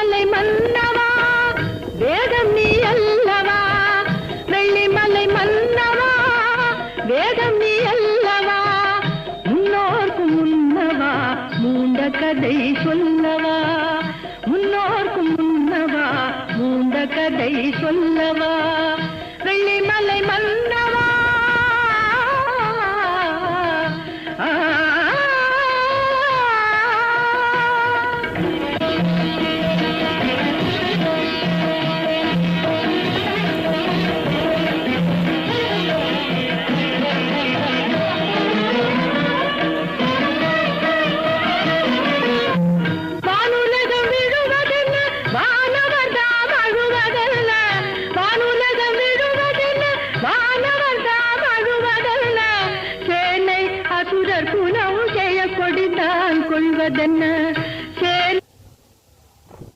வெள்ளிமலை மன்னவா வேதம் நீ அல்லவா, வெள்ளிமலை மன்னவா வேதம் நீ அல்லவா, முன்னோர்க்கும் முன்னவா மூண்ட கதை சொல்லவா, முன்னோர்க்கும் முன்னவா மூண்ட கதை சொல்லவா, வெள்ளிமலை மன்னவா. கொள்வதென்ன